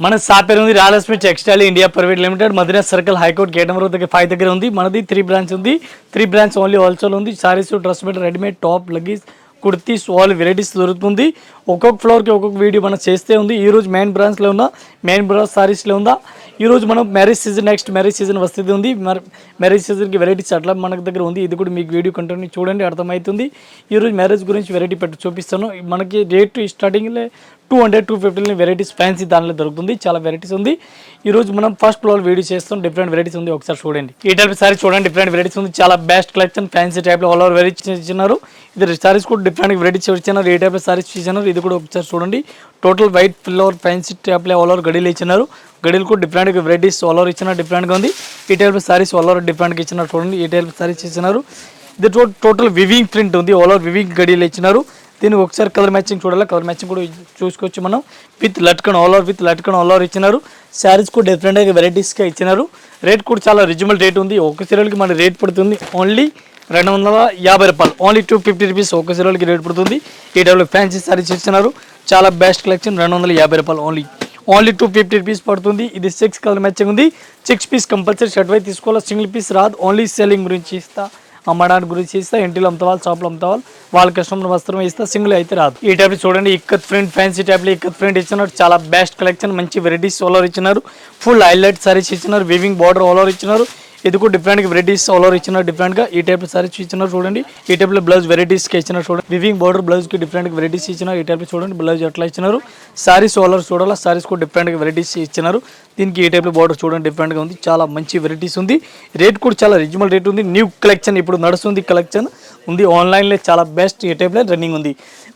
మన షాప్ పేరు ఉంది Rayalaseema textile India private limited Madina circle high court gate number 5 దగ్గర ఉంది. మనది 3 బ్రాంచ్ ఉంది. 3 బ్రాంచ్ ఓన్లీ హోల్సేల్ ఉంది. Saris, dress material, readymade, top, leggings, kurtis, all varieties దొరుకుతుంది. ఒక్కొక్క ఫ్లోర్కి ఒక్కొక్క వీడియో మనం చేస్తే ఉంది. ఈరోజు మెయిన్ బ్రాంచ్లో ఉన్న మెయిన్ బ్రాంచ్ సారీస్లో ఉందా. ఈరోజు మనం marriage season, next marriage season వస్తుంది ఉంది. మ్యారేజ్ సీజన్కి వెరైటీస్ అట్లా మన దగ్గర ఉంది. ఇది కూడా మీకు వీడియో కంటిన్యూ చూడండి, అర్థమవుతుంది. ఈరోజు మ్యారేజ్ గురించి వెరైటీ పెట్టి చూపిస్తాను. మనకి రేట్ స్టార్టింగ్లో 200-250 వెరైటీస్ ఫ్యాన్సీ దానిలో దొరుకుతుంది. చాలా వెరైటీస్ ఉంది. ఈరోజు మనం ఫస్ట్ ఫ్లోర్ వీడియో చేస్తాం. డిఫరెంట్ వెరైటీస్ ఉంది, ఒకసారి చూడండి. ఈ టైప్ సారీస్ చూడండి, డిఫరెంట్ వెరైటీస్ ఉంది. చాలా బెస్ట్ కలెక్షన్, ఫ్యాన్సీ టైప్లో ఆల్ ఓవర్ వెరైటీస్ ఇచ్చినారు. ఇది సారీస్ కూడా డిఫరెంట్ వెరైటీస్ ఇచ్చినారు. ఏ టైప్లో సారీస్ ఇచ్చినారు ఇది కూడా ఒకసారి చూడండి. టోటల్ వైట్ ఫ్లోర్ ఫ్యాన్సీ టైప్లో ఆల్ ఓవర్ గడీలు ఇచ్చినారు. గడీలు కూడా డిఫరెంట్గా వెరైటీస్ ఆల్ ఓవర్ ఇచ్చినారు, డిఫరెంట్గా ఉంది. ఈ టైప్లో సారీస్ ఆల్ ఓవర్ డిఫరెంట్గా ఇచ్చినారు చూడండి. ఈ టైప్ సారీస్ ఇచ్చినారు. ఇది టోటల్ వివింగ్ ప్రింట్ ఉంది, ఆల్ ఓవర్ వివింగ్ గడీలు ఇచ్చినారు. దీనికి ఒకసారి కలర్ మ్యాచింగ్ చూడాలి. కలర్ మ్యాచింగ్ కూడా చూసుకోవచ్చు మనం. విత్ లట్కన్ ఆల్ ఓవర్ ఇచ్చినారు. శారీస్ కూడా డిఫరెంట్గా వెరైటీస్గా ఇచ్చినారు. రేట్ కూడా చాలా రీజనబుల్ రేట్ ఉంది. ఒక సీరియల్కి మన రేట్ పడుతుంది ఓన్లీ 250 రూపాయలు. ఓన్లీ 250 రూపీస్ ఒక సీరియల్కి రేట్ పడుతుంది. ఈ టైప్లో ఫ్యాన్సీ శారీస్ ఇచ్చినారు. చాలా బెస్ట్ కలెక్షన్, 250 రూపాయలు ఓన్లీ 250 రూపీస్ పడుతుంది. ఇది 6 కలర్ మ్యాచింగ్ ఉంది. 6 పీస్ కంపల్సరీ షర్ట్ వై తీసుకోవాలి. సింగిల్ పీస్ రాదు. ఓన్లీ సెల్లింగ్ గురించి ఇస్తా, అమ్మడానికి గురించి ఇస్తా. ఇంటిలో అమ్ముతావాలి, షాప్లో అమ్ముతావాలి, వాళ్ళ కస్టమర్ వస్త్రం ఇస్తా. సింగిల్ అయితే రాదు. ఈ టైప్ చూడండి, ఇక్కత్ ప్రింట్ ఫ్యాన్సీ టైప్లో ఇక్కత్ ప్రింట్ ఇచ్చినారు. చాలా బెస్ట్ కలెక్షన్, మంచి వెరైటీస్ ఆల్ ఓవర్ ఇచ్చినారు. ఫుల్ హైలైట్ సారీస్ ఇచ్చినారు. వివింగ్ బార్డర్ ఆల్ ఓవర్ ఇచ్చినారు. ఇది కూడా డిఫరెంట్గా వెరైటీస్ ఆల్ ఓవర్ ఇచ్చినారు. డిఫరెంట్గా ఈ టైప్ సారీస్ ఇచ్చినారు చూడండి. ఈ టైప్లో బ్లౌజ్ వెరైటీస్కి ఇచ్చినారు చూడండి. వివింగ్ బార్డర్ బ్లౌజ్కి డిఫరెంట్గా వెరైటీస్ ఇచ్చినారు. ఈ టైప్లో చూడండి బ్లౌజ్ ఎట్లా ఇచ్చినారు. సారీస్ ఆల్ ఓవర్ చూడాలి. సారీస్ కూడా డిఫరెంట్గా వెరైటీస్ ఇచ్చినారు. దీనికి ఈ టైప్లో బార్డర్ చూడండి, డిఫరెంట్గా ఉంది. చాలా మంచి వెరైటీస్ ఉంది. రేట్ కూడా చాలా రీజనబుల్ రేట్ ఉంది. న్యూ కలెక్షన్ ఇప్పుడు నడుస్తుంది కలెక్షన్ ఉంది. ఆన్లైన్లో చాలా బెస్ట్ ఈ టైప్లో రన్నింగ్ ఉంది.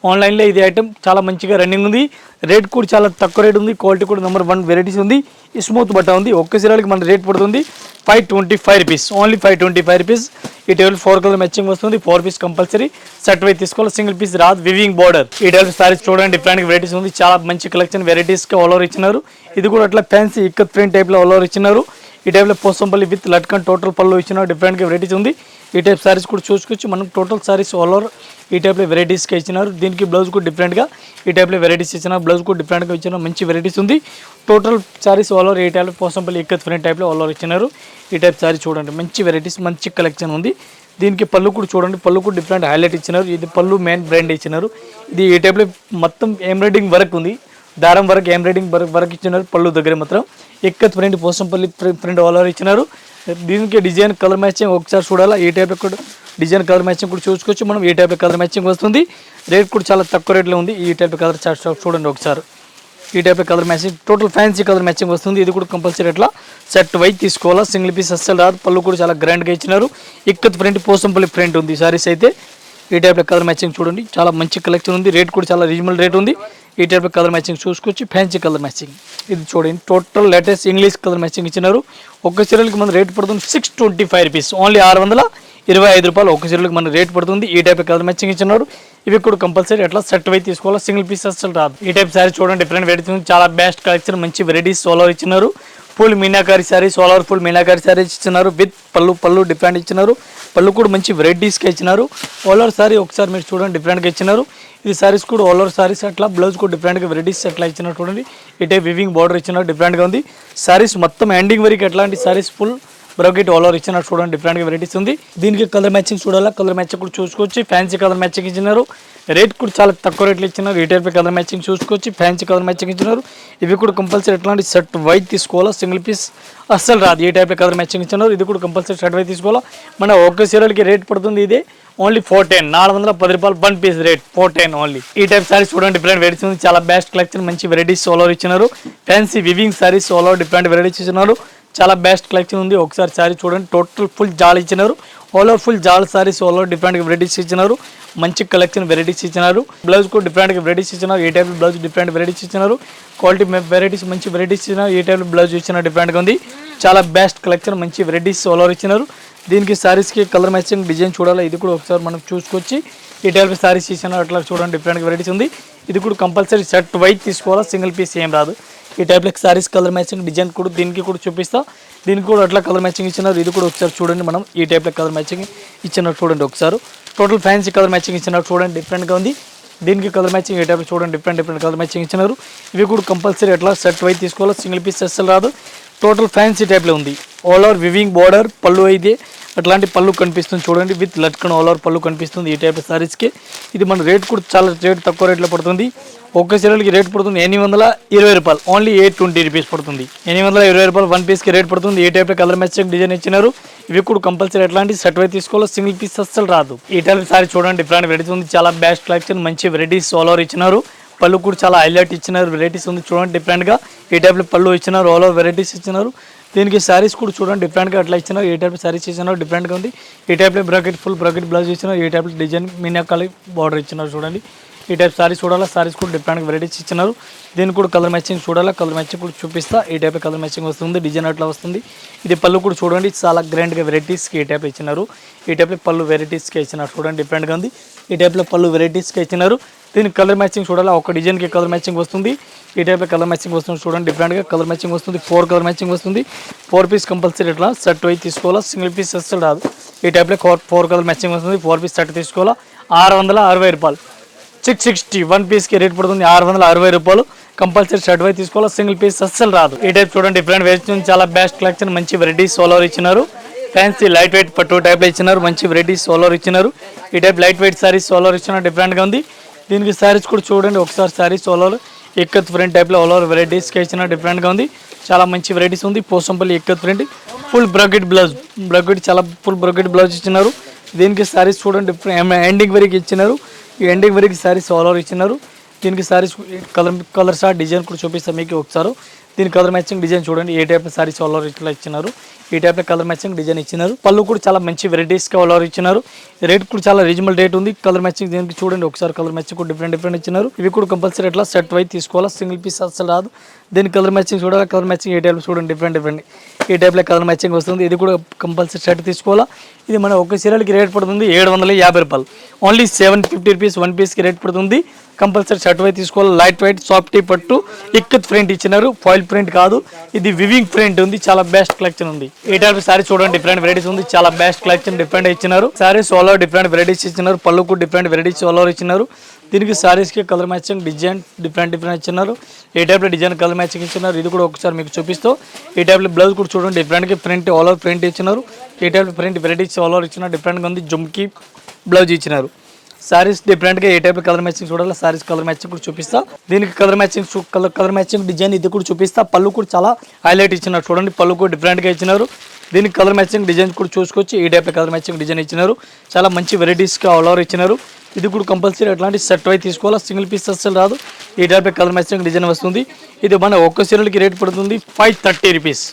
ఆన్లైన్లో ఇది ఐటమ్ చాలా మంచిగా రన్నింగ్ ఉంది. రేట్ కూడా చాలా తక్కువ రేట్ ఉంది. క్వాలిటీ కూడా నెంబర్ 1 వెరైటీస్ ఉంది. స్మూత్ బట్ట ఉంది. ఒక్క సీరియల్కి మన రేట్ పడుతుంది 525 రూపీస్. Only 525 rupees. ఈ టైప్ 4 కలర్ మ్యాచింగ్ వస్తుంది. 4 పీస్ కంపల్సరీ సెట్ వై తీసుకోవాలి. సింగిల్ పీస్ రాదు. Weaving border. ఈ టైప్ సారీస్ చూడండి, డిఫరెంట్ వెరైటీస్ ఉంది. చాలా మంచి కలెక్షన్ వెరైటీస్కి ఆల్ ఓవర్ ఇచ్చినారు. ఇది కూడా అట్లా ఫ్యాన్సీ ఇక్కత్ ప్రింట్ టైప్లో ఆల్ ఓవర్ ఇచ్చినారు. ఈ టైప్లో పోసంపల్లి విత్ లట్కన్ టోటల్ పళ్ళు ఇచ్చిన డిఫరెంట్గా వెరైటీస్ ఉంది. ఈ టైప్ సారీస్ కూడా చూసుకోవచ్చు మనం. టోటల్ సారీస్ ఆల్ ఓవర్ ఈ టైప్లో వెరైటీస్గా ఇచ్చినారు. దీనికి బ్లౌజ్ కూడా డిఫరెంట్గా ఈ టైప్లో వెరైటీస్ ఇచ్చినారు. బ్లౌజ్ కూడా డిఫరెంట్గా ఇచ్చిన మంచి వెరైటీస్ ఉంది. టోటల్ సారీస్ ఆల్ ఓవర్ ఈ టైప్లో పోసంపల్లి ఇక్కత్ ప్రింట్ టైప్లో ఆల్ ఓవర్ ఇచ్చినారు. ఈ టైప్ సారీ చూడండి, మంచి వెరైటీస్, మంచి కలెక్షన్ ఉంది. దీనికి పళ్ళు కూడా చూడండి, పళ్ళు కూడా డిఫరెంట్ హైలైట్ ఇచ్చినారు. ఇది పళ్ళు మెయిన్ బ్రాండ్ ఇచ్చినారు. ఇది ఈ టైప్లో మొత్తం ఎంబ్రాయిడింగ్ వర్క్ ఉంది. దారం వరకు ఎంబ్రాయిడింగ్ వర్క్ ఇచ్చినారు. పళ్ళు దగ్గర మాత్రం ikat print Pochampally print all over ఇచ్చినారు. దీనికి డిజైన్ కలర్ మ్యాచింగ్ ఒకసారి చూడాలా. ఈ టైప్లో కూడా డిజైన్ కలర్ మ్యాచింగ్ కూడా చూసుకోవచ్చు మనం. ఈ టైప్లో కలర్ మ్యాచింగ్ వస్తుంది. రేట్ కూడా చాలా తక్కువ రేట్లో ఉంది. ఈ టైప్ కలర్ చార్ట్ చూడండి ఒకసారి. ఈ టైప్లో colour matching total fancy colour matching వస్తుంది. ఇది కూడా కంపల్సరీ అట్లా సెట్ వై తీసుకోవాలా. సింగిల్ పీస్ అస్సలు రాదు. పళ్ళు కూడా చాలా గ్రాండ్గా ఇచ్చినారు. ఇక్కత్ ప్రింట్ పోసంపల్లి ప్రింట్ ఉంది సారీస్ అయితే. ఈ టైప్లో కలర్ మ్యాచింగ్ చూడండి, చాలా మంచి కలెక్షన్ ఉంది. రేట్ కూడా చాలా రీజనబుల్ రేట్ ఉంది. ఈ టైప్ కలర్ మ్యాచింగ్ చూసుకోవచ్చు. ఫ్యాన్సీ కలర్ మ్యాచింగ్ ఇది చూడండి. Total latest English colour matching ఇచ్చినారు. ఒక సీరియల్కి మన రేట్ పడుతుంది 625 రూపీస్. ఓన్లీ 625 రూపాయలు ఒక సీరియల్కి మన రేట్ పడుతుంది. ఈ టైప్ కలర్ మ్యాచింగ్ ఇచ్చినారు. ఇవి కూడా కంపల్సరీ అట్లా సెట్ వై తీసుకోవాలి. సింగిల్ పీస్ అసలు రాదు. ఈ టైప్ సారీ చూడండి, డిఫరెంట్ వెరైటీస్ ఉంది. చాలా బెస్ట్ కలెక్షన్, మంచి వెరైటీస్ ఆల్ ఓవర్ ఇచ్చినారు. Full meenakari saris all over full meenakari saris ఇచ్చినారు. విత్ పళ్ళు డిఫరెంట్ ఇచ్చినారు. పళ్ళు కూడా మంచి వెరైటీస్గా ఇచ్చినారు. ఆల్ ఓవర్ సారీ ఒకసారి మీరు చూడండి, డిఫరెంట్గా ఇచ్చినారు. ఇది సారీస్ కూడా ఆల్ ఓవర్ సారీస్ అట్లా బ్లౌజ్ కూడా డిఫరెంట్గా వెరైటీస్ అట్లా ఇచ్చినారు చూడండి. ఇటే వివింగ్ బార్డర్ ఇచ్చినారు, డిఫరెంట్గా ఉంది. సారీస్ మొత్తం ఎండింగ్ వరకు ఎట్లాంటి saris full brocade all over ఇచ్చినారు చూడండి. డిఫరెంట్గా వెరైటీస్ ఉంది. దీనికి కలర్ మ్యాచింగ్ చూడాలా. కలర్ మ్యాచింగ్ కూడా చూసుకోవచ్చు. ఫ్యాన్సీ కలర్ మ్యాచింగ్ ఇచ్చినారు. రేట్ కూడా చాలా తక్కువ రేట్లు ఇచ్చినారు. ఈ టైప్ కలర్ మ్యాచింగ్ చూసుకోవచ్చు. ఫ్యాన్సీ కలర్ మ్యాచింగ్ ఇచ్చినారు. ఇవి కూడా కంపల్సరీ ఎట్లాంటి సెట్ వైట్ తీసుకోవాలా. సింగిల్ పీస్ అస్సలు రాదు. ఈ టైప్ కలర్ మ్యాచింగ్ ఇచ్చినారు. ఇది కూడా కంపల్సరీ సెట్ వైట్ తీసుకోవాలా. మన ఒక్క సీరియల్కి రేట్ పడుతుంది ఇదే ఓన్లీ 410. 410 రూపాయలు 1 పీస్ రేట్ 410 ఓన్లీ. ఈ టైప్ సారీస్ చూడండి, డిఫరెంట్ వెరైటీస్ ఉంది. చాలా బెస్ట్ కలెక్షన్, మంచి వెరైటీస్ ఆల్ ఓవర్ ఇచ్చినారు. Fancy weaving saris all over different varieties ఇచ్చినారు. చాలా బెస్ట్ కలెక్షన్ ఉంది. ఒకసారి సారీ చూడండి. టోటల్ ఫుల్ జాల్ ఇచ్చినారు. ఆల్ ఓవర్ ఫుల్ జాల్ saris all over different varieties ఇచ్చినారు. మంచి కలెక్షన్ వెరైటీస్ ఇచ్చినారు. బ్లౌజ్ కూడా డిఫరెంట్ వెరైటీస్ ఇచ్చినారు. ఈ టైప్ బ్లౌజ్ డిఫరెంట్ వెరైటీస్ ఇచ్చినారు. క్వాలిటీ వెరైటీస్ మంచి వెరైటీస్ ఇచ్చినారు. ఈ టైప్ బ్లౌజ్ ఇచ్చిన డిఫరెంట్గా ఉంది. చాలా బెస్ట్ కలెక్షన్, మంచి వెరైటీస్ ఆల్ ఓవర్ ఇచ్చినారు. దీనికి సారీస్కి కలర్ మ్యాచింగ్ డిజైన్ చూడాలి. ఇది కూడా ఒకసారి మనం చూసుకొచ్చి ఈ టైప్ సారీస్ ఇచ్చినారు. అట్లా చూడండి, డిఫరెంట్ వెరైటీస్ ఉంది. ఇది కూడా కంపల్సరీ సెట్ వైట్ తీసుకోవాలా. సింగిల్ పీస్ ఏం రాదు. ఈ టైప్లో సారీస్ కలర్ మ్యాచింగ్ డిజైన్ కూడా దీనికి కూడా చూపిస్తా. దీనికి కూడా అట్లా కలర్ మ్యాచింగ్ ఇచ్చినారు. ఇది కూడా ఒకసారి చూడండి మనం. ఈ టైప్లో కలర్ మ్యాచింగ్ ఇచ్చినారు చూడండి ఒకసారి. టోటల్ ఫ్యాన్సీ కలర్ మ్యాచింగ్ ఇచ్చినారు చూడండి, డిఫరెంట్గా ఉంది. దీనికి కలర్ మ్యాచింగ్ ఏ టైప్ చూడండి డిఫరెంట్ కలర్ మ్యాచింగ్ ఇచ్చినారు. ఇవి కూడా కంపల్సరీ ఎట్లా సెట్ వైజ్ తీసుకోవాలి, సింగిల్ పీస్ అస్సలు రాదు. టోటల్ ఫ్యాన్సీ టైప్లో ఉంది. ఆల్ ఓవర్ వివింగ్ బార్డర్ పళ్ళు అయితే అట్లాంటి పళ్ళు కనిపిస్తుంది చూడండి, విత్ లట్కన్ ఆల్ ఓవర్ పళ్ళు కనిపిస్తుంది ఈ టైప్ సారీస్కి. ఇది మన రేట్ కూడా చాలా తక్కువ రేట్లో పడుతుంది. ఒక్క చీరలకి రేట్ పడుతుంది 820 రూపాయలు, ఓన్లీ 820 రూపీస్ పడుతుంది. 820 రూపాయలు 1 పీస్కి రేట్ పడుతుంది. ఏ టైప్ కలర్ మ్యాచింగ్ డిజైన్ ఇచ్చినారు. ఇవి కూడా కంపల్సరీ ఎట్లాంటి సెట్ వైజ్ తీసుకోవాలి, సింగిల్ పీస్ అస్సలు రాదు. ఈ టైప్ సారీ చూడండి డిఫరెంట్ వెరైటీస్ ఉంది, చాలా బెస్ట్ కలెక్షన్, మంచి వెరైటీస్ ఆల్ ఓవర్ ఇచ్చినారు. పళ్ళు కూడా చాలా హైలైట్ ఇచ్చినారు, వెరైటీస్ ఉంది చూడండి డిఫరెంట్గా. ఈ టైప్లో పళ్ళు ఇచ్చినారు, ఆల్ ఓవర్ వెరైటీస్ ఇచ్చినారు. దీనికి శారీస్ కూడా చూడండి డిఫరెంట్గా అట్లా ఇచ్చినారు. ఏ టైప్ శారీస్ ఇచ్చినారు డిఫరెంట్గా ఉంది. ఈ టైప్లో బ్రాకెట్ ఫుల్ బ్రాకెట్ బ్లౌజ్ ఇచ్చినారు. ఈ టైప్లో డిజైన్ మీనాకాలి బార్డర్ ఇచ్చినారు చూడండి. ఈ టైప్ సారీస్ చూడాలా, సారీస్ కూడా డిఫరెంట్ వెరైటీస్ ఇచ్చినారు. దీనికి కూడా కలర్ మ్యాచింగ్ చూడాలా, కలర్ మ్యాచింగ్ కూడా చూపిస్తా. ఈ టైప్ కలర్ మ్యాచింగ్ వస్తుంది, డిజైన్ అట్లా వస్తుంది. ఇది పళ్ళు కూడా చూడండి చాలా గ్రాండ్గా వెరైటీస్కి ఈ టైప్ ఇచ్చినారు. ఈ టైప్లో పళ్ళు వెరైటీస్కి ఇచ్చినారు చూడండి డిఫరెంట్గా ఉంది. ఈ టైప్లో పళ్ళు వెరైటీస్కి ఇచ్చినారు. దీనికి కలర్ మ్యాచింగ్ చూడాలా, ఒక డిజైన్కి కలర్ మ్యాచింగ్ వస్తుంది. ఈ టైప్లో కలర్ మ్యాచింగ్ వస్తుంది చూడండి డిఫరెంట్గా కలర్ మ్యాచింగ్ వస్తుంది. 4 కలర్ మ్యాచింగ్ వస్తుంది. 4 పీస్ కంపల్సరీ ఇట్లా సెట్ వైజ్ తీసుకోవాలా, సింగిల్ పీస్ అస్సలు రాదు. ఈ టైప్లో 4 కలర్ మ్యాచింగ్ వస్తుంది. 4 పీస్ సెట్ తీసుకోవాలా, 660 రూపాయలు. 660 1 పీస్కి రేట్ పడుతుంది 660 రూపాయలు. కంపల్సరీ షర్ట్ వైజ్ తీసుకోవాలి, సింగిల్ పీస్ అస్సలు రాదు. ఈ టైప్ చూడండి డిఫరెంట్ వేరియేషన్, చాలా బెస్ట్ కలెక్షన్, మంచి వెరైటీస్ ఆల్ ఓవర్ ఇచ్చినారు. ఫ్యాన్సీ లైట్ వెయిట్ పట్టు టైప్లో ఇచ్చినారు, మంచి వెరైటీస్ ఆల్ ఓవర్ ఇచ్చినారు. ఈ type light weight saris all over ఇచ్చినారు, డిఫరెంట్గా ఉంది. దీనికి సారీస్ కూడా చూడండి ఒకసారి, saris all over ikat print టైప్లో ఆల్ ఓవర్ వెరైటీస్కి ఇచ్చిన డిఫరెంట్గా ఉంది. చాలా మంచి వెరైటీస్ ఉంది. Pochampally ikat print full bracket blouse, bracket చాలా ఫుల్ బ్రాకెట్ బ్లౌజ్ ఇచ్చినారు. దీనికి సారీస్ చూడండి డిఫరెంట్ ఎండింగ్ వరకు ఇచ్చినారు. ఈ ఎండింగ్ వరకు సారీస్ ఆల్ ఓవర్ ఇచ్చినారు. దీనికి సారీస్ కలర్స్ డిజైన్ కూడా చూపిస్తాను మీకు ఒకసారి. దీని కలర్ మ్యాచింగ్ డిజైన్ చూడండి, ఏ టైప్ సారీస్ ఆల్ ఓవర్ ఇట్లా ఇచ్చినారు. ఈ టైప్లో కలర్ మ్యాచింగ్ డిజైన్ ఇచ్చినారు. పళ్ళు కూడా చాలా మంచి వెరైటీస్గా ఆల్ ఓవర్ ఇచ్చినారు. రేట్ కూడా చాలా రీజనబుల్ రేట్ ఉంది. కలర్ మ్యాచింగ్ దీనికి చూడండి ఒకసారి, కలర్ మ్యాచింగ్ కూడా డిఫరెంట్ ఇచ్చినారు. ఇవి కూడా కంపల్సరీ ఎట్లా సెట్ వైజ్ తీసుకోవాలా, సింగిల్ పీస్ అసలు రాదు. దీని కలర్ మ్యాచింగ్ చూడాలి, కలర్ మ్యాచింగ్ ఏ టైప్ చూడండి డిఫరెంట్ ఈ టైప్లో కలర్ మ్యాచింగ్ వస్తుంది. ఇది కూడా కంపల్సరీ సెట్ తీసుకోవాలా. ఇది మన ఒక చీరలకి రేట్ పడుతుంది 750 రూపాయలు, ఓన్లీ 750 రూపీస్ 1 పీస్కి రేట్ పడుతుంది. కంపల్సరీ షర్ట్ వైజ్ తీసుకోవాలి. లైట్ వెయిట్ సాఫ్టీ పట్టు ఇక్కత్ ప్రింట్ ఇచ్చినారు, ఫాయిల్ ప్రింట్ కాదు, ఇది వివింగ్ ప్రింట్ ఉంది. చాలా బెస్ట్ కలెక్షన్ ఉంది. ఈ టైప్ సారీ చూడండి డిఫరెంట్ వెరైటీస్ ఉంది, చాలా బెస్ట్ కలెక్షన్, డిఫరెంట్ ఇచ్చినారు. Saris all over different varieties ఇచ్చినారు. పళ్ళు కూడా డిఫరెంట్ వెరైటీస్ ఆల్ ఓవర్ ఇచ్చినారు. దీనికి సారీస్కి కలర్ మ్యాచింగ్ డిజైన్ డిఫరెంట్ ఇచ్చినారు. ఏ టైప్లో డిజైన్ కలర్ మ్యాచింగ్ ఇచ్చినారు. ఇది కూడా ఒకసారి మీకు చూపిస్తూ. ఈ టైప్లో బ్లౌజ్ కూడా చూడండి డిఫరెంట్గా ప్రింట్ ఆల్ ఓవర్ ప్రింట్ ఇచ్చినారు. ఈ టైప్లో ప్రింట్ వెరైటీస్ ఆల్ ఓవర్ ఇచ్చినారు, డిఫరెంట్గా ఉంది. జుమ్కి బ్లౌజ్ ఇచ్చినారు. సారీస్ డిఫరెంట్గా ఏ టైప్ కలర్ మ్యాచింగ్ చూడాలి, సారీస్ కలర్ మ్యాచింగ్ కూడా చూపిస్తా. దీనికి కలర్ మ్యాచింగ్ డిజైన్ ఇది కూడా చూపిస్తా. పళ్ళు కూడా చాలా హైలైట్ ఇచ్చినారు చూడండి, పళ్ళు కూడా డిఫరెంట్గా ఇచ్చినారు. దీనికి కలర్ మ్యాచింగ్ డిజైన్ కూడా చూసుకోవచ్చు. ఈ టైప్ కలర్ మ్యాచింగ్ డిజైన్ ఇచ్చినారు. చాలా మంచి వెరైటీస్గా ఆల్ ఓవర్ ఇచ్చినారు. ఇది కూడా కంపల్సరీ అట్లాంటి సెట్ వైజ్ తీసుకోవాలా, సింగిల్ పీస్ అస్సలు రాదు. ఈ టైప్ కలర్ మ్యాచింగ్ డిజైన్ వస్తుంది. ఇది మన ఒక్క చీరలకి రేట్ పడుతుంది 530 రూపీస్,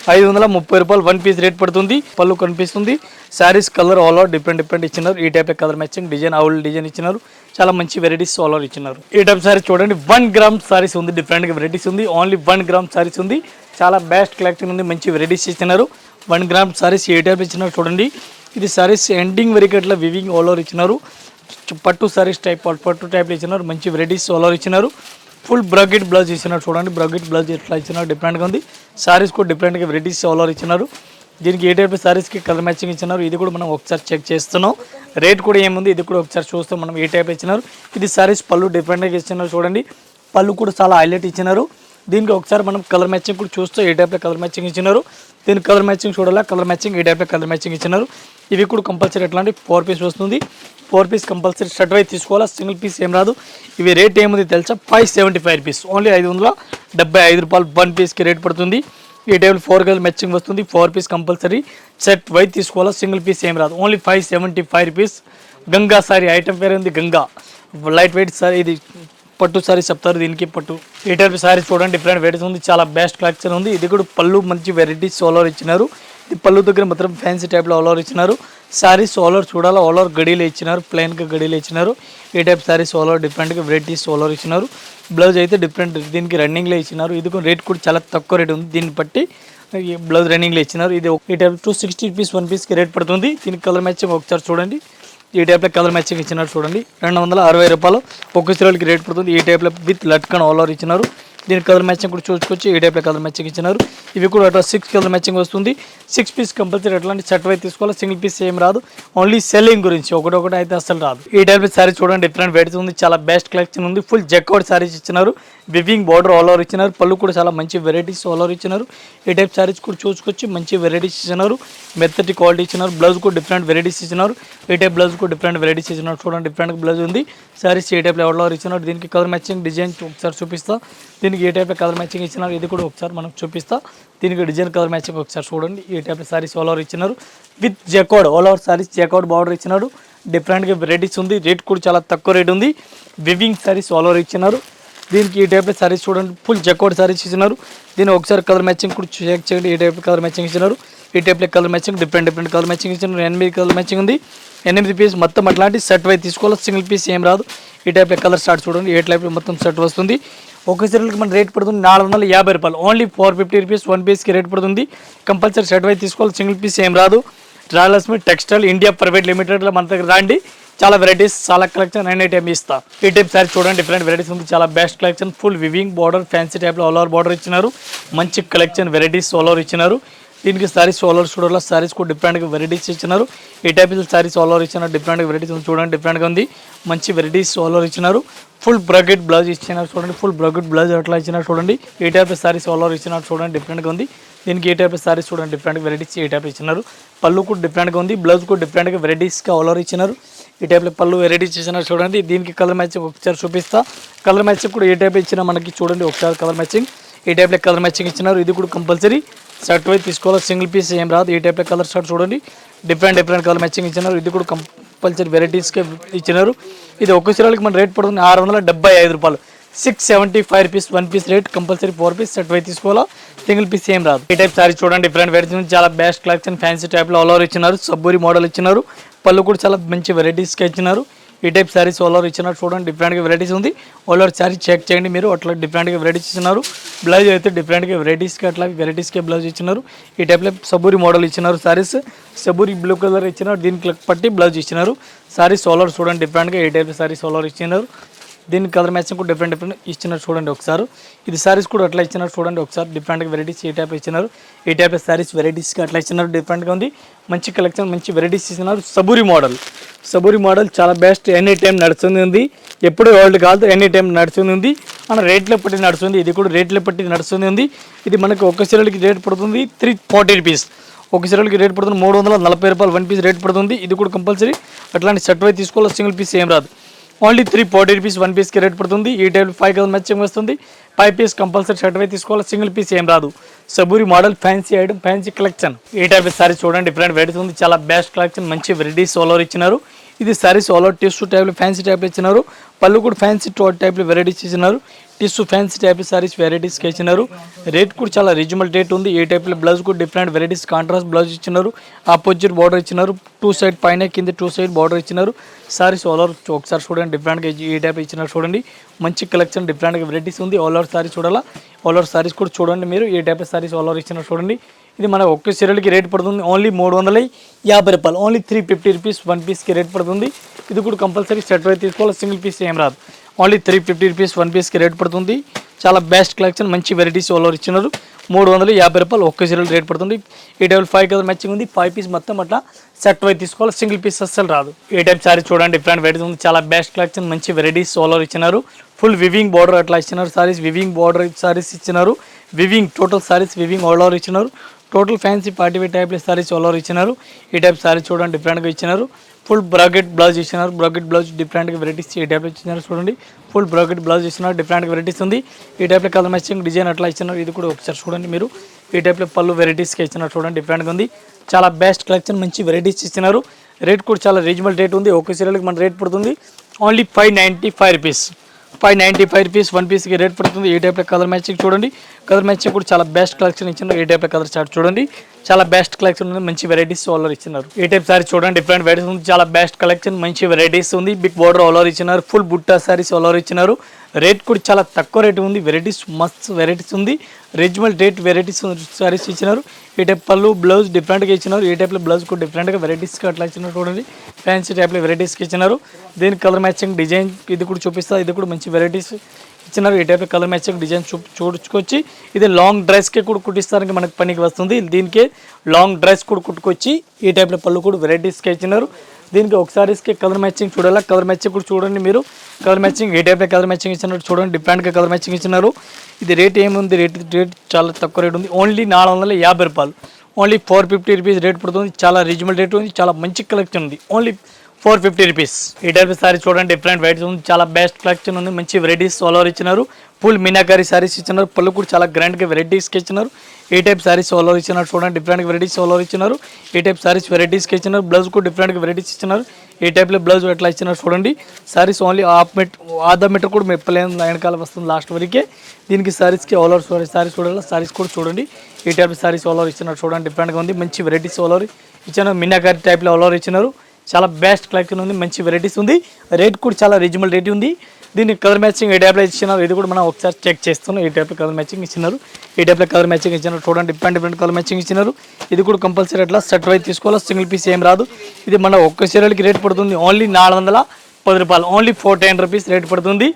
530 రూపాయలు 1 పీస్ రేట్ పడుతుంది. పళ్ళు కనిపిస్తుంది. Saris colour all over different ఇచ్చినారు. ఈ type colour matching design ఆవుల్ design ఇచ్చినారు. చాలా మంచి వెరైటీస్ ఆల్ ఓవర్ ఇచ్చినారు. ఈ టైప్ సారీస్ చూడండి 1 గ్రామ్ సారీస్ ఉంది, డిఫరెంట్గా వెరైటీస్ ఉంది. ఓన్లీ 1 గ్రామ్ సారీస్ ఉంది. చాలా బెస్ట్ కలెక్షన్ ఉంది, మంచి వెరైటీస్ ఇచ్చినారు. 1 గ్రామ్ సారీస్ ఏ టైప్ ఇచ్చినారు చూడండి. ఇది సారీస్ ఎండింగ్ వరకు అట్లా వివింగ్ ఆల్ ఓవర్ ఇచ్చినారు. పట్టు సారీస్ టైప్ పట్టు టైప్లో ఇచ్చినారు. మంచి వెరైటీస్ ఆల్ ఓవర్ ఇచ్చినారు. ఫుల్ బ్రాకెట్ బ్లౌజ్ ఇచ్చినారు చూడండి, బ్రాకెట్ బ్లౌజ్ ఎట్లా ఇచ్చినారు డిఫరెంట్గా ఉంది. సారీస్ కూడా డిఫరెంట్గా వెరైటీస్ ఆల్ ఓవర్ ఇచ్చినారు. దీనికి ఏ టైప్ సారీస్కి కలర్ మ్యాచింగ్ ఇచ్చినారు. ఇది కూడా మనం ఒకసారి చెక్ చేస్తున్నాం. రేట్ కూడా ఏముంది ఇది కూడా ఒకసారి చూస్తాం మనం ఏ టైప్ ఇచ్చినారు. ఇది సారీస్ పళ్ళు డిఫరెంట్గా ఇచ్చినారు చూడండి, పళ్ళు కూడా చాలా హైలైట్ ఇచ్చినారు. దీనికి ఒకసారి మనం కలర్ మ్యాచింగ్ కూడా చూస్తూ ఏ టైప్లో కలర్ మ్యాచింగ్ ఇచ్చినారు. దీనికి కలర్ మ్యాచింగ్ చూడాలా, కలర్ మ్యాచింగ్ ఏ టైప్లో కలర్ మ్యాచింగ్ ఇచ్చినారు. ఇవి కూడా కంపల్సరీ ఎట్లాంటి 4 పీస్ వస్తుంది. 4 పీస్ కంపల్సరీ షర్ట్ వైజ్ తీసుకోవాలా, సింగిల్ పీస్ ఏం రాదు. ఇవి రేట్ ఏముంది తెలుసా, 575 రూపీస్, ఓన్లీ 575 రూపాయలు 1 పీస్కి రేట్ పడుతుంది. ఈ టైప్లో 4 కలర్ మ్యాచింగ్ వస్తుంది. 4 పీస్ కంపల్సరీ సెట్ వైజ్ తీసుకోవాలా, సింగిల్ పీస్ ఏం రాదు. Only 575 rupees. Ganga sorry item పేరు ఉంది, గంగా లైట్ వెయిట్ సారీ. ఇది పట్టు సారీ చెప్తారు దీనికి పట్టు. ఈ టైప్ సారీ చూడండి డిఫరెంట్ వెరైటీస్ ఉంది, చాలా బెస్ట్ కలెక్షన్ ఉంది. ఇది కూడా పళ్ళు మంచి వెరైటీస్ ఆల్ ఓవర్ ఇచ్చినారు. ఇది పళ్ళు దగ్గర మాత్రం ఫ్యాన్సీ టైప్లో ఆల్ ఓవర్ ఇచ్చినారు. సారీస్ ఆల్ ఓవర్ చూడాలా, ఆల్ ఓవర్ గడీలు ఇచ్చినారు, ప్లెయిన్గా గడీలు ఇచ్చినారు. ఈ టైప్ సారీస్ ఆల్ ఓవర్ డిఫరెంట్గా వెరైటీస్ ఆల్ ఓవర్ ఇచ్చినారు. బ్లౌజ్ అయితే డిఫరెంట్ దీనికి రన్నింగ్లో ఇచ్చినారు. ఇది కూడా రేట్ కూడా చాలా తక్కువ రేట్ ఉంది, దీన్ని బట్టి ఈ బ్లౌజ్ రన్నింగ్లో ఇచ్చినారు. ఇది ఈ టైప్ 260 రూపీస్ 1 పీస్కి రేట్ పడుతుంది. దీనికి కలర్ మ్యాచింగ్ ఒకసారి చూడండి. ఈ టైప్లో కలర్ మ్యాచింగ్ ఇచ్చినారు చూడండి, 260 రూపాయలు ఒక్క చీరలకి రేట్ పడుతుంది. ఈ టైప్లో విత్ లట్కన్ ఆల్ ఓవర్ ఇచ్చినారు. దీని కలర్ మ్యాచింగ్ కూడా చూసుకోవచ్చు. ఈ టైప్లో కలర్ మ్యాచింగ్ ఇచ్చినారు. ఇవి కూడా అట్లా 6 కలర్ మ్యాచింగ్ వస్తుంది. 6 పీస్ కంపల్సరీ అట్లాంటి సెట్ వైపు తీసుకోవాలి. సింగిల్ పీస్ ఏం రాదు. ఓన్లీ సెల్లింగ్ గురించి ఒకటి అయితే అసలు రాదు. ఈ టైప్ సారీ చూడండి, డిఫరెంట్ వెరైటీస్ ఉంది. చాలా బెస్ట్ కలెక్షన్ ఉంది. ఫుల్ జెక్అవుట్ సారీస్ ఇచ్చినారు. వివింగ్ బార్డర్ ఆల్ ఓవర్ ఇచ్చినారు. పళ్ళు కూడా చాలా మంచి వెరైటీస్ ఆల్ ఓవర్ ఇచ్చినారు. ఈ టైప్ సారీస్ కూడా చూసుకోవచ్చు. మంచి వెరైటీస్ ఇచ్చినారు. మెత్తటి క్వాలిటీ ఇచ్చినారు. బ్లౌజ్ కూడా డిఫరెంట్ వెరైటీస్ ఇచ్చినారు. ఈ టైప్ బ్లౌజ్ కూడా డిఫరెంట్ వెరైటీస్ ఇచ్చినారు. చూడండి డిఫరెంట్ బ్లౌజ్ ఉంది. సారీస్ ఏ టైప్లో ఆల్ ఓవర్ ఇచ్చినారు. దీనికి కలర్ మ్యాచింగ్ డిజైన్ ఒకసారి చూపిస్తా. దీనికి ఏ టైప్లో కలర్ మ్యాచింగ్ ఇచ్చినారు ఇది కూడా ఒకసారి మనం చూపిస్తా. దీనికి డిజైన్ కలర్ మ్యాచింగ్ ఒకసారి చూడండి. ఈ టైప్ సారీస్ ఆల్ ఓవర్ ఇచ్చినారు. With jacquard all over saris jacquard border ఇచ్చినారు. డిఫరెంట్గా వెరైటీస్ ఉంది. రేట్ కూడా చాలా తక్కువ రేట్ ఉంది. వివింగ్ సారీస్ ఆల్ ఓవర్ ఇచ్చినారు. దీనికి ఈ టైప్లో సారీస్ చూడండి, ఫుల్ జెకార్డ్ సారీస్ ఇచ్చినారు. దీన్ని ఒకసారి కలర్ మ్యాచింగ్ కూడా చెక్ చేయండి. ఈ టైప్ కలర్ మ్యాచింగ్ ఇచ్చినారు. ఈ టైప్లో colour matching different colour matching ఇచ్చినారు. 8 కలర్ మ్యాచింగ్ ఉంది. 8 పీస్ మొత్తం అట్లాంటి సెట్ వైపు తీసుకోవాలి. సింగిల్ పీస్ ఏం రాదు. ఈ టైప్లో కలర్ స్టార్ట్ చూడండి. ఏ టైప్లో మొత్తం సెట్ వస్తుంది. ఒక సీరియల్కి మన రేట్ పడుతుంది 450 రూపాయలు. ఓన్లీ 450 రూపీస్ 1 పీస్కి రేట్ పడుతుంది. కంపల్సరీ సెట్ వైపు తీసుకోవాలి. సింగిల్ పీస్ ఏం రాదు. రాయలసీమ టెక్స్టైల్ ఇండియా ప్రైవేట్ లిమిటెడ్లో మన దగ్గర రండి. చాలా వెరైటీస్, చాలా కలెక్షన్ అనే టైం ఇస్తా. ఈ టైప్ సారీ చూడండి, డిఫరెంట్ వెరైటీస్ ఉంది. చాలా best collection. Full weaving border fancy టైప్లో ఆల్ ఓవర్ బార్డర్ ఇచ్చినారు. మంచి కలెక్షన్ వెరైటీస్ ఆల్ ఓవర్ ఇచ్చినారు. దీనికి సారీస్ ఆల్ ఓవర్ చూడాలి. సారీస్ కూడా డిఫరెంట్గా వెరైటీస్ ఇచ్చినారు. ఈ టైప్ సారీస్ ఆల్ ఓవర్ ఇచ్చినారు. డిఫరెంట్గా వెరైటీస్ ఉంది. చూడండి డిఫరెంట్గా ఉంది. మంచి వెరైటీస్ ఆల్ ఓవర్ ఇచ్చినారు. ఫుల్ బ్రకెట్ బ్లౌజ్ ఇచ్చినారు. చూడండి ఫుల్ బ్రకెట్ బ్లౌజ్ అట్లా ఇచ్చినారు. చూడండి ఈ టైప్ సారీస్ ఆల్ ఓవర్ ఇచ్చినారు. చూడండి డిఫరెంట్గా ఉంది. దీనికి ఏ టైప్ సారీస్ చూడండి, డిఫరెంట్ వెరైటీస్ ఏ టైప్ ఇచ్చినారు. పళ్ళు కూడా డిఫరెంట్గా ఉంది. బ్లౌజ్ కూడా డిఫరెంట్గా వెరైటీస్గా ఆల్ ఓవర్ ఇచ్చినారు. ఈ టైప్లో పళ్ళు వెరైటీస్ ఇచ్చినారు. చూడండి దీనికి కలర్ మ్యాచింగ్ ఒకసారి చూపిస్తా. కలర్ మ్యాచింగ్ కూడా ఏ టైప్ ఇచ్చినా మనకి చూడండి ఒకసారి కలర్ మ్యాచింగ్. ఈ టైప్లో కలర్ మ్యాచింగ్ ఇచ్చినారు. ఇది కూడా కంపల్సరీ షర్ట్ వైపు తీసుకోవాలి. సింగిల్ పీస్ ఏం రాదు. ఈ టైప్లో కలర్ షర్ట్ చూడండి, డిఫరెంట్ కలర్ మ్యాచింగ్ ఇచ్చినారు. ఇది కూడా కంపల్సరీ వెరైటీస్గా ఇచ్చినారు. ఇది ఒక్క చీరలకి మన రేట్ పడుతుంది 675 రూపాయలు. 675 rupees 1 piece rate. Compulsory 4 piece set వైపు తీసుకోవాలా. సింగిల్ పీస్ ఏం రాదు. ఈ టైప్ సారీ చూడండి, డిఫరెంట్ వెరైటీస్ చాలా బెస్ట్ కలెక్షన్. ఫ్యాన్సీ టైప్లో ఆల్ ఓవర్ ఇచ్చినారు. సబ్బూరి మోడల్ ఇచ్చినారు. పళ్ళు కూడా చాలా మంచి వెరైటీస్గా ఇచ్చినారు. ఈ టైప్ సారీస్ ఆల్ ఓవర్ ఇచ్చినారు. చూడండి డిఫరెంట్గా వెరైటీస్ ఉంది. ఆల్ ఓవర్ సారీ చెక్ చేయండి మీరు. అట్లా డిఫరెంట్గా వెరైటీస్ ఇచ్చినారు. బ్లౌజ్ అయితే డిఫరెంట్గా వెరైటీస్కి అట్లా వెరైటీస్కే బ్లౌజ్ ఇచ్చినారు. ఈ టైప్లో సబ్బూరి మోడల్ ఇచ్చినారు. సారీస్ సబ్బూరి బ్లూ కలర్ ఇచ్చినారు. దీనికి పట్టి బ్లౌజ్ ఇచ్చినారు. సారీస్ ఆల్ ఓవర్ చూడండి డిఫరెంట్గా ఈ టైప్ సారీస్ ఆల్ ఓవర్ ఇచ్చినారు. దీనికి కలర్ మ్యాచింగ్ కూడా డిఫరెంట్ ఇచ్చినారు. చూడండి ఒకసారి. ఇది సారీస్ కూడా అట్లా ఇచ్చినారు. చూడండి ఒకసారి డిఫరెంట్గా వెరైటీస్ ఈ టైప్ ఇచ్చినారు. ఈ టైప్ సారీస్ వెరైటీస్గా అట్లా ఇచ్చినారు. డిఫరెంట్గా ఉంది. మంచి కలెక్షన్, మంచి వెరైటీస్ ఇచ్చినారు. సబూరి మోడల్ చాలా బెస్ట్. ఎనీ టైం నడుస్తుంది ఉంది. ఎప్పుడు ఓల్డ్ కాదు, ఎనీ టైం నడుస్తుంది ఉంది. మన రేట్లో పట్టి నడుస్తుంది. ఇది కూడా రేట్లో పట్టి నడుస్తుంది ఉంది. ఇది మనకి ఒక చీరలకి రేట్ పడుతుంది 340 రూపీస్. ఒక చీరలకి రేట్ పడుతుంది 340 రూపాయలు 1 పీస్ రేట్ పడుతుంది. ఇది కూడా కంపల్సరీ అట్లాంటి సెట్ వైపు తీసుకోవాలి. సింగిల్ పీస్ ఏం రాదు. ఓన్లీ 340 రూపీస్ 1 పీస్కి రేట్ పడుతుంది. ఈ టైప్ 5 కలర్ మ్యాచింగ్ వస్తుంది. 5 పీస్ కంపల్సరీ షర్ట్ వైపు తీసుకోవాలి. సింగిల్ పీస్ ఏం రాదు. Saburi model fancy item, fancy collection. ఈ టైప్ సారీ చూడండి, డిఫరెంట్ వెరైటీస్ ఉంది. చాలా బెస్ట్ కలెక్షన్, మంచి వెరైటీస్ ఆల్ ఓవర్ ఇచ్చినారు. ఇది సారీస్ ఆల్ ఓవర్ టిష్యూ టైప్లో ఫ్యాన్సీ టైప్లో ఇచ్చినారు. పళ్ళు కూడా ఫ్యాన్సీ టైప్లో వెరైటీస్ ఇచ్చినారు. టిష్యూ ఫ్యాన్సీ టైప్ సారీస్ వెరైటీస్కి ఇచ్చినారు. రేట్ కూడా చాలా రీజనబుల్ రేట్ ఉంది. ఏ టైప్లో బ్లౌజ్ కూడా డిఫరెంట్ వెరైటీస్ కాంట్రాస్ట్ బ్లౌజ్ ఇచ్చినారు. ఆపోజిట్ బార్డర్ ఇచ్చినారు. 2 సైడ్ పైన కింద 2 సైడ్ బార్డర్ ఇచ్చినారు. సారీస్ ఆల్ ఓవర్ ఒకసారి చూడండి, డిఫరెంట్గా ఈ టైప్ ఇచ్చినారు. చూడండి మంచి కలెక్షన్, డిఫరెంట్గా వెరైటీస్ ఉంది. ఆల్ ఓవర్ సారీ చూడాలా. ఆల్ ఓవర్ సారీస్ కూడా చూడండి మీరు. ఈ టైప్ సారీస్ ఆల్ ఓవర్ ఇచ్చినారు. చూడండి ఇది మన ఒక్క చీరలకి రేట్ పడుతుంది ఓన్లీ 350 రూపాయలు. ఓన్లీ 350 రూపీస్ 1 పీస్కి రేట్ పడుతుంది. ఇది కూడా కంపల్సరీ సెట్ వైపు తీసుకోవాలి. సింగిల్ పీస్ ఏం రాదు. ఓన్లీ 350 రూపీస్ 1 పీస్కి రేట్ పడుతుంది. చాలా బెస్ట్ కలెక్షన్, మంచి వెరైటీస్ ఆల్ ఓవర్ ఇచ్చినారు. 350 రూపాయలు ఒక్క చీరలు రేట్ పడుతుంది. ఈ టైప్ 5 కలర్ మ్యాచింగ్ ఉంది. 5 పీస్ మొత్తం అట్లా సెట్ వైపు తీసుకోవాలి. సింగిల్ పీస్ అస్సలు రాదు. ఈ టైప్ సారీ చూడండి, డిఫరెంట్ వెరైటీస్ ఉంది. చాలా బెస్ట్ కలెక్షన్, మంచి వెరైటీస్ ఆల్ ఓవర్ ఇచ్చినారు. ఫుల్ వివింగ్ బార్డర్ అట్లా ఇచ్చినారు. సారీస్ వివింగ్ బార్డర్ సారీస్ ఇచ్చినారు. Weaving total saris weaving all over ఇచ్చినారు. టోటల్ ఫ్యాన్సీ పార్టీ వేర్ టైప్లో సారీస్ ఆల్ ఓవర్ ఇచ్చినారు. ఈ టైప్ సారీ చూడండి, డిఫరెంట్గా ఇచ్చినారు. ఫుల్ బ్రాకెట్ బ్లౌజ్ ఇచ్చినారు. బ్రాకెట్ బ్లౌజ్ డిఫరెంట్గా వెరైటీస్ ఈ టైప్లో ఇచ్చినారు. చూడండి ఫుల్ బ్రాకెట్ బ్లౌజ్ ఇచ్చినారు. డిఫరెంట్గా వెరైటీస్ ఉంది. ఈ టైప్లో కలర్ మ్యాచింగ్ డిజైన్ అట్లా ఇచ్చినారు. ఇది కూడా ఒకసారి చూడండి మీరు. ఈ టైప్లో పళ్ళు వెరైటీస్కి ఇచ్చినారు. చూడండి డిఫరెంట్గా ఉంది. చాలా బెస్ట్ కలెక్షన్, మంచి వెరైటీస్ ఇచ్చినారు. రేట్ కూడా చాలా రీజనబుల్ రేట్ ఉంది. ఒక చీరలకి మన రేట్ పడుతుంది ఓన్లీ 595 రూపీస్. 595 రూపీస్ 1 పీస్కి రేట్ పడుతుంది. ఈ టైప్లో కలర్ మ్యాచింగ్ చూడండి. కలర్ మ్యాచింగ్ కూడా చాలా బెస్ట్ కలెక్షన్ ఇచ్చినారు. ఈ టైప్లో కలర్ చార్ట్ చూడండి, చాలా బెస్ట్ కలెక్షన్ ఉంది. మంచి వెరైటీస్ ఆల్ ఓవర్ ఇచ్చినారు. ఈ టైప్ సారీ చూడండి, డిఫరెంట్ వెరైటీస్ ఉంది. చాలా బెస్ట్ కలెక్షన్, మంచి వెరైటీస్ ఉంది. బిగ్ బార్డర్ ఆల్ ఓవర్ ఇచ్చినారు. Full Butta saris all over ఇచ్చినారు. రేట్ కూడా చాలా తక్కువ రేట్ ఉంది. వెరైటీస్ మస్త్ వెరైటీస్ ఉంది. రీజనబుల్ రేట్ వెరైటీస్ సారీస్ ఇచ్చినారు. ఈ టైప్ పళ్ళు బ్లౌజ్ డిఫరెంట్గా ఇచ్చినారు. ఈ టైప్లో బ్లౌజ్ కూడా డిఫరెంట్గా వెరైటీస్కి అట్లా ఇచ్చినారు. చూడండి ఫ్యాన్సీ టైప్లో వెరైటీస్కి ఇచ్చినారు. దీనికి కలర్ మ్యాచింగ్ డిజైన్ ఇది కూడా చూపిస్తా. ఇది కూడా మంచి వెరైటీస్. ఇచ్చినారు. ఈ టైప్ కలర్ మ్యాచింగ్ డిజైన్ చూడుచుకొచ్చి ఇది లాంగ్ డ్రెస్కి కూడా కుట్టిస్తానికి మనకు పనికి వస్తుంది. దీనికి లాంగ్ డ్రెస్ కూడా కుట్టుకొచ్చి ఈ టైప్లో పళ్ళు కూడా వెరైటీస్కి ఇచ్చినారు. దీనికి ఒకసారికి కలర్ మ్యాచింగ్ చూడాలా, కలర్ మ్యాచింగ్ కూడా చూడండి మీరు. కలర్ మ్యాచింగ్ ఏ టైప్లో కలర్ మ్యాచింగ్ ఇచ్చినారు చూడండి, డిఫరెంట్గా కలర్ మ్యాచింగ్ ఇచ్చినారు. ఇది రేట్ ఏముంది, రేట్ చాలా తక్కువ రేట్ ఉంది, ఓన్లీ 450 రూపాయలు, ఓన్లీ 450 రూపీస్ రేట్ పడుతుంది. చాలా రీజనబుల్ రేట్ ఉంది, చాలా మంచి కలెక్షన్ ఉంది, ఓన్లీ 450 రూపీస్. ఈ టైప్ సారీ చూడండి, డిఫరెంట్ వెరైటీస్ ఉంది, చాలా బెస్ట్ కలెక్షన్ ఉంది, మంచి వెరైటీస్ ఆల్ ఓవర్ ఇచ్చినారు. ఫుల్ మీనాకారి సారీస్ ఇచ్చినారు, పళ్ళు కూడా చాలా గ్రాండ్గా వెరైటీస్కి ఇచ్చినారు. ఈ టైప్ సారీస్ ఆల్ ఓవర్ ఇచ్చినారు చూడండి, డిఫరెంట్ వెరైటీస్ ఆల్ ఓవర్ ఇచ్చినారు. ఈ టైప్ సారీస్ వెరైటీస్కి ఇచ్చినారు. బ్లౌజ్ కూడా డిఫరెంట్గా వెరైటీస్ ఇచ్చినారు. ఈ టైప్లో బ్లౌజ్ ఎట్లా ఇచ్చినారు చూడండి. సారీస్ ఓన్లీ ఆధా మీటర్ కూడా మెప్పలేని వెనకాల వస్తుంది లాస్ట్ వరకే. దీనికి సారీస్కి ఆల్ ఓవర్ సారీస్ చూడాలి, సారీస్ కూడా చూడండి. ఈ టైప్ సారీస్ ఆల్ ఓవర్ ఇచ్చినారు చూడండి, డిఫరెంట్గా ఉంది, మంచి వెరైటీస్ ఆల్ ఓవర్ ఇచ్చినారు. మీనాకారి టైప్లో ఆల్ ఓవర్ ఇచ్చినారు. చాలా బెస్ట్ కలెక్షన్ ఉంది, మంచి వెరైటీస్ ఉంది, రేట్ కూడా చాలా రీజనబుల్ రేట్ ఉంది. దీన్ని కలర్ మ్యాచింగ్ ఏ టైప్లో ఇచ్చినారు ఇది కూడా మనం ఒకసారి చెక్ చేస్తున్నాం. ఈ టైప్లో కలర్ మ్యాచింగ్ ఇచ్చినారు. ఈ టైప్లో కలర్ మ్యాచింగ్ ఇచ్చినారు చూడండి, డిఫరెంట్ కలర్ మ్యాచింగ్ ఇచ్చినారు. ఇది కూడా కంపల్సరీ అట్లా సెట్ వైజ్ తీసుకోవాలి, సింగిల్ పీస్ ఏం రాదు. ఇది మన ఒక్క చీరలకి రేట్ పడుతుంది ఓన్లీ 410 రూపాయలు, ఓన్లీ 410 రూపీస్ రేట్ పడుతుంది.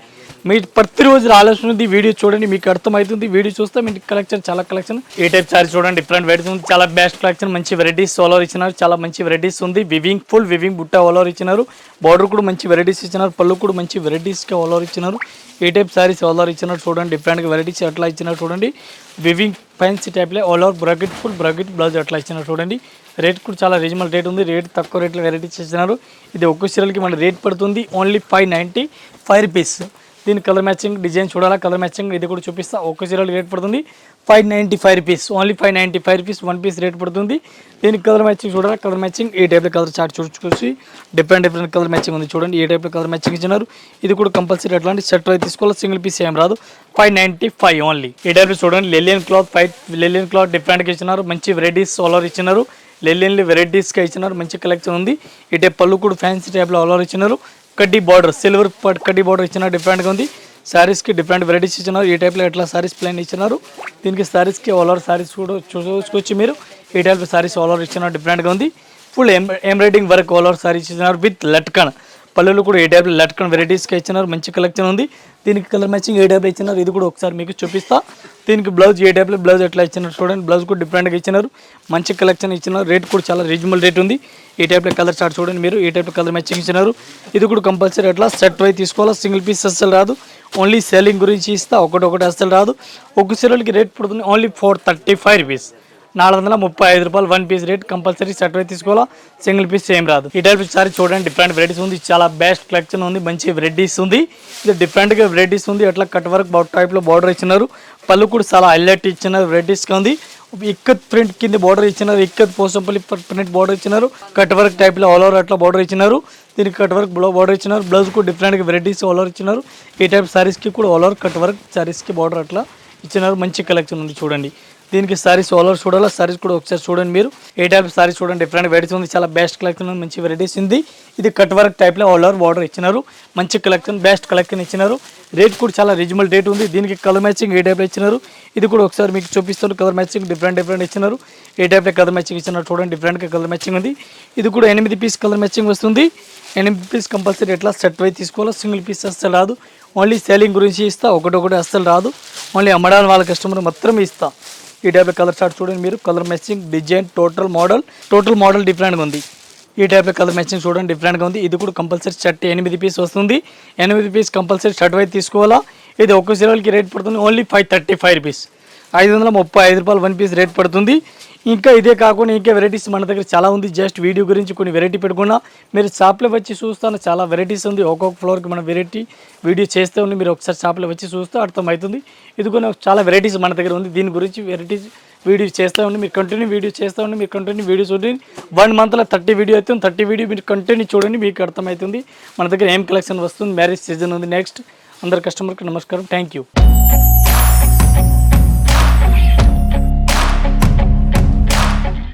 మీరు ప్రతిరోజు రావాల్సి ఉంది, వీడియో చూడండి మీకు అర్థమవుతుంది. వీడియో చూస్తే మీకు కలెక్షన్ చాలా కలెక్షన్. ఏ టైప్ సారీ చూడండి, డిఫరెంట్ వెరైటీస్ ఉంది, చాలా బెస్ట్ కలెక్షన్, మంచి వెరైటీస్ ఆల్ ఓవర్ ఇచ్చినారు. చాలా మంచి వెరైటీస్ ఉంది, వివింగ్ ఫుల్ వివింగ్ బుట్ట ఆల్ ఓవర్ ఇచ్చినారు. బార్డర్ కూడా మంచి వెరైటీస్ ఇచ్చినారు, పళ్ళు కూడా మంచి వెరైటీస్గా ఆల్ ఓవర్ ఇచ్చినారు. ఏ టైప్ సారీస్ ఆల్ ఓవర్ ఇచ్చినారు చూడండి, డిఫరెంట్గా వెరైటీస్ అట్లా ఇచ్చినారు చూడండి. వివింగ్ ఫ్యాన్సీ టైప్లో all over bracket full bracket blouse అట్లా ఇచ్చినారు చూడండి. రేట్ కూడా చాలా రీజనబుల్ రేట్ ఉంది, రేట్ తక్కువ రేట్లో వెరైటీస్ ఇచ్చినారు. ఇది ఒక్క చీరలకి మన రేట్ పడుతుంది ఓన్లీ 595 రూపీస్. దీని కలర్ మ్యాచింగ్ డిజైన్ చూడాలా, కలర్ మ్యాచింగ్ ఇది కూడా చూపిస్తా. ఒక్క చీరలు రేట్ పడుతుంది 595 rupees, only 595 rupees, 1 piece rate పడుతుంది. దీనికి కలర్ మ్యాచింగ్ చూడాలా, కలర్ మ్యాచింగ్ ఈ టైప్లో కలర్ చార్ట్ చూసి డిఫరెంట్ కలర్ మ్యాచింగ్ ఉంది చూడండి. ఈ టైప్లో కలర్ మ్యాచింగ్ ఇచ్చినారు. ఇది కూడా కంపల్సరీ అట్లాంటి సెట్ అయితే తీసుకోవాలి, సింగిల్ పీస్ ఏం రాదు, 595 ఓన్లీ. ఈ టైప్లో చూడండి, లెలియన్ క్లాత్ డిఫరెంట్గా ఇచ్చినారు, మంచి వెరైటీస్ ఆల్ ఓవర్ ఇచ్చినారు. లెలియన్లు వెరైటీస్గా ఇచ్చినారు, మంచి కలెక్షన్ ఉంది. ఈ టైప్ పళ్ళు కూడా ఫ్యాన్సీ టైప్లో ఆల్ ఓవర్ ఇచ్చినారు. కడ్డీ బార్డర్ సిల్వర్ కడ్డీ బార్డర్ ఇచ్చినారు, డిఫరెంట్గా ఉంది. శారీస్కి డిఫరెంట్ వెరైటీస్ ఇచ్చినారు. ఈ టైప్లో ఎట్లా శారీస్ ప్లైన్ ఇచ్చినారు. దీనికి శారీస్కి ఆల్ ఓవర్ శారీస్ కూడా చూసుకోవచ్చు మీరు. ఈ టైప్లో శారీస్ ఆల్ ఓవర్ ఇచ్చినారు, డిఫరెంట్గా ఉంది. Full embroidering work all over saris ఇచ్చినారు విత్ లట్కన్. పళ్ళులు కూడా ఏ టైప్లో లట్కన్ వెరైటీస్గా ఇచ్చినారు, మంచి కలెక్షన్ ఉంది. దీనికి కలర్ మ్యాచింగ్ ఏ టైప్లో ఇచ్చినారు ఇది కూడా ఒకసారి మీకు చూపిస్తా. దీనికి బ్లౌజ్ ఏ టైప్లో బ్లౌజ్ ఎట్లా ఇచ్చినారు చూడండి, బ్లౌజ్ కూడా డిఫరెంట్గా ఇచ్చినారు, మంచి కలెక్షన్ ఇచ్చినారు. రేట్ కూడా చాలా రీజనబుల్ రేట్ ఉంది. ఈ టైప్లో కలర్ చార్ట్ చూడండి మీరు, ఈ టైప్లో కలర్ మ్యాచింగ్ ఇచ్చినారు. ఇది కూడా కంపల్సరీ అట్లా సెట్ వై తీసుకోవాలి, సింగిల్ పీస్ అస్సలు రాదు, ఓన్లీ సెల్లింగ్ గురించి ఇస్తా. ఒకటి అస్సలు రాదు. ఒక చీరలకి రేట్ పడుతుంది ఓన్లీ 435 రూపీస్, 435 రూపాయలు, 1 పీస్ రేట్, కంపల్సరీ సెట్ వై తీసుకోవాలా, సింగిల్ పీస్ ఏం రాదు. ఈ టైప్ సారీ చూడండి, డిఫరెంట్ వెరైటీస్ ఉంది, చాలా బెస్ట్ కలెక్షన్ ఉంది, మంచి వెరైటీస్ ఉంది. ఇది డిఫరెంట్గా వెరైటీస్ ఉంది, అట్లా కట్ వర్క్ టైప్లో బార్డర్ ఇచ్చినారు. పళ్ళు కూడా చాలా హైలైట్ ఇచ్చినారు, వెరైటీస్గా ఉంది. ఇక్కత్ ప్రింట్ కింద బార్డర్ ఇచ్చినారు, ఇక్కత్ పోసంపల్లి ప్రింట్ బార్డర్ ఇచ్చినారు. కట్ వర్క్ టైప్లో ఆల్ ఓవర్ అట్లా బార్డర్ ఇచ్చినారు. దీనికి కట్ వర్క్ బార్డర్ ఇచ్చినారు. బ్లౌజ్ కూడా డిఫరెంట్గా వెరైటీస్ ఆల్ ఓవర్ ఇచ్చినారు. ఈ టైప్ సారీస్కి కూడా ఆల్ ఓవర్ కట్ వర్క్ సారీస్కి బార్డర్ అట్లా ఇచ్చినారు, మంచి కలెక్షన్ ఉంది చూడండి. దీనికి సారీస్ ఆల్ ఓవర్ చూడాలి, సారీస్ కూడా ఒకసారి చూడండి మీరు. ఏ టైప్ సారీస్ చూడండి, డిఫరెంట్ వెరైటీస్ ఉంది, చాలా బెస్ట్ కలెక్షన్ ఉంది, మంచి వెరైటీస్ ఉంది. ఇది కట్ వర్క్ టైప్లో ఆల్ ఓవర్ బార్డర్ ఇచ్చినారు, మంచి కలెక్షన్, బెస్ట్ కలెక్షన్ ఇచ్చినారు. రేట్ కూడా చాలా రీజనబుల్ రేట్ ఉంది. దీనికి కలర్ మ్యాచింగ్ ఏ టైప్లో ఇచ్చినారు ఇది కూడా ఒకసారి మీకు చూపిస్తారు. కలర్ మ్యాచింగ్ డిఫరెంట్ ఇచ్చినారు. ఏ టైప్లో కలర్ మ్యాచింగ్ ఇచ్చినారు చూడండి, డిఫరెంట్గా కలర్ మ్యాచింగ్ ఉంది. ఇది కూడా 8 పీస్ కలర్ మ్యాచింగ్ వస్తుంది. 8 పీస్ కంపల్సరీ ఎట్లా సెట్ వై తీసుకోవాలి, సింగిల్ పీస్ అస్సలు రాదు. ఓన్లీ సేలింగ్ గురించి ఇస్తా, ఒకటి అస్సలు రాదు, ఓన్లీ అమ్మడానికి వాళ్ళ కస్టమర్ మాత్రమే ఇస్తా. ఈ టైప్లో కలర్ చార్ట్ చూడండి మీరు, colour matching design total model డిఫరెంట్గా ఉంది. ఈ టైప్లో కలర్ మ్యాచింగ్ చూడండి, డిఫరెంట్గా ఉంది. ఇది కూడా కంపల్సరీ షర్ట్ 8 పీస్ వస్తుంది. 8 పీస్ కంపల్సరీ షర్ట్ వై తీసుకోవాలా. ఇది ఒక్క చీరలకి రేట్ పడుతుంది ఓన్లీ 535 రూపీస్, 535 రూపాయలు, 1 పీస్ రేట్ పడుతుంది. ఇంకా ఇదే కాకుండా ఇంకా వెరైటీస్ మన దగ్గర చాలా ఉంది. జస్ట్ వీడియో గురించి కొన్ని వెరైటీ పెట్టుకున్నా మీరు షాప్లో వచ్చి చూస్తాను, చాలా వెరైటీస్ ఉంది. ఒక్కొక్క ఫ్లోర్కి మన వెరైటీ వీడియో చేస్తే ఉంది, మీరు ఒకసారి షాప్లో వచ్చి చూస్తే అర్థమవుతుంది. ఇది కూడా చాలా వెరైటీస్ మన దగ్గర ఉంది. దీని గురించి వెరైటీస్ వీడియో చేస్తూ ఉండి మీరు కంటిన్యూ వీడియో చేస్తూ ఉండి మీరు కంటిన్యూ వీడియో చూడండి. 1 మంత్లో 30 వీడియో అవుతుంది. 30 వీడియో మీరు కంటిన్యూ చూడండి, మీకు అర్థమవుతుంది మన దగ్గర ఏం కలెక్షన్ వస్తుంది. మ్యారేజ్ సీజన్ ఉంది నెక్స్ట్. అందరు కస్టమర్కి నమస్కారం, థ్యాంక్ యూ.